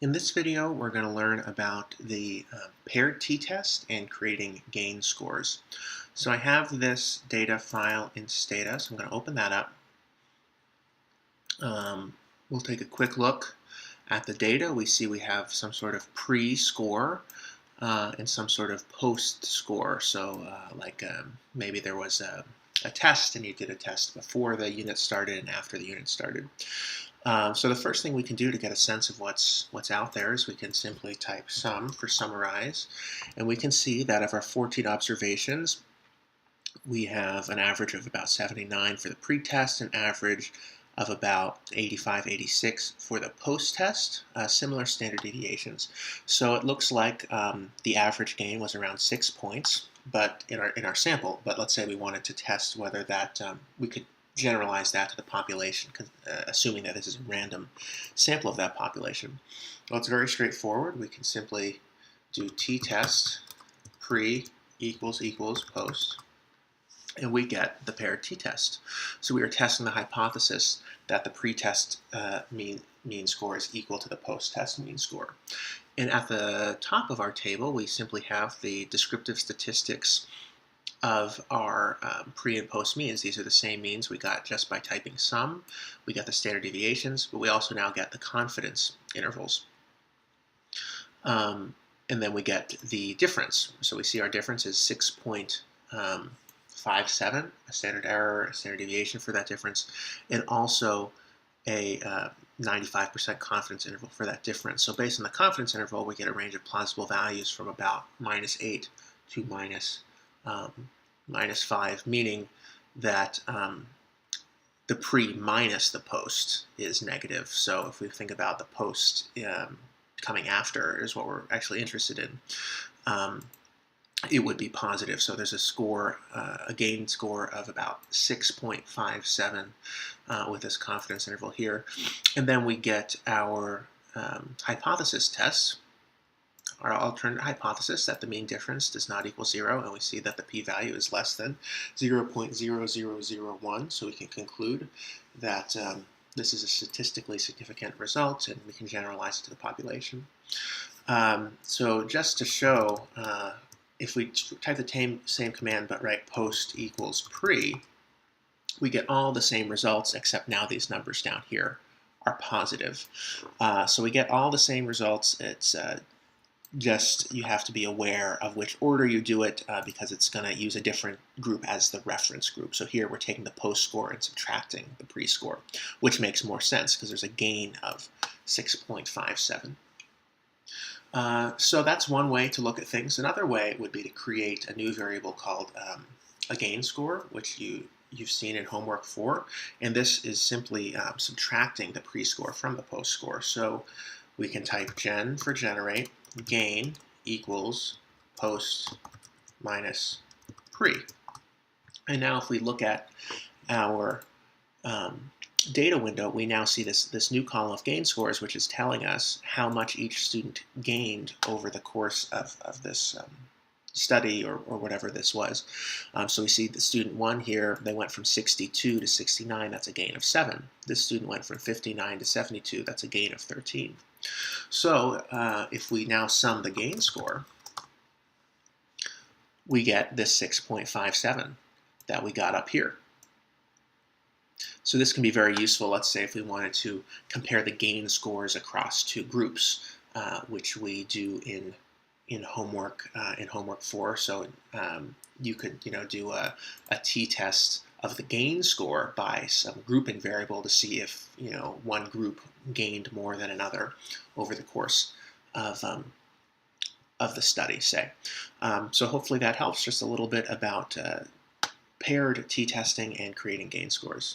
In this video, we're going to learn about the paired t-test and creating gain scores. So I have this data file in Stata, so I'm going to open that up. We'll take a quick look at the data. We see we have some sort of pre-score and some sort of post-score. So maybe there was a test and you did a test before the unit started and after the unit started. So the first thing we can do to get a sense of what's out there is we can simply type sum for summarize, and we can see that of our 14 observations, we have an average of about 79 for the pre-test, an average of about 85, 86 for the post-test, similar standard deviations. So it looks like the average gain was around 6 points, but in our sample. But let's say we wanted to test whether that we could generalize that to the population, assuming that this is a random sample of that population. Well, it's very straightforward. We can simply do t-test pre equals post, and we get the paired t-test. So we are testing the hypothesis that the pre-test mean score is equal to the post-test mean score. And at the top of our table, we simply have the descriptive statistics of our pre and post means. These are the same means we got just by typing sum. We got the standard deviations, but we also now get the confidence intervals. And then we get the difference. So we see our difference is 6.57, a standard error, a standard deviation for that difference, and also a 95% confidence interval for that difference. So based on the confidence interval, we get a range of plausible values from about -8 to -5, meaning that the pre minus the post is negative. So if we think about the post coming after is what we're actually interested in, it would be positive. So there's a score, a gain score of about 6.57 with this confidence interval here. And then we get our hypothesis test, our alternate hypothesis that the mean difference does not equal 0, and we see that the p-value is less than 0.0001, so we can conclude that this is a statistically significant result, and we can generalize it to the population. So just to show, if we type the same command but write post equals pre, we get all the same results, except now these numbers down here are positive. So we get all the same results. It's just you have to be aware of which order you do it because it's going to use a different group as the reference group. So here we're taking the post score and subtracting the pre-score, which makes more sense because there's a gain of 6.57. So that's one way to look at things. Another way would be to create a new variable called a gain score, which you've seen in homework 4, and this is simply subtracting the pre-score from the post score. So we can type gen for generate, gain equals post minus pre. And now if we look at our data window, we now see this new column of gain scores, which is telling us how much each student gained over the course of this study or whatever this was. So we see the student 1 here, they went from 62 to 69, that's a gain of 7. This student went from 59 to 72, that's a gain of 13. So if we now sum the gain score, we get this 6.57 that we got up here. So this can be very useful, let's say if we wanted to compare the gain scores across two groups, which we do in homework 4. So you could do a t-test of the gain score by some grouping variable to see if one group gained more than another over the course of the study, say. So hopefully that helps just a little bit about paired t-testing and creating gain scores.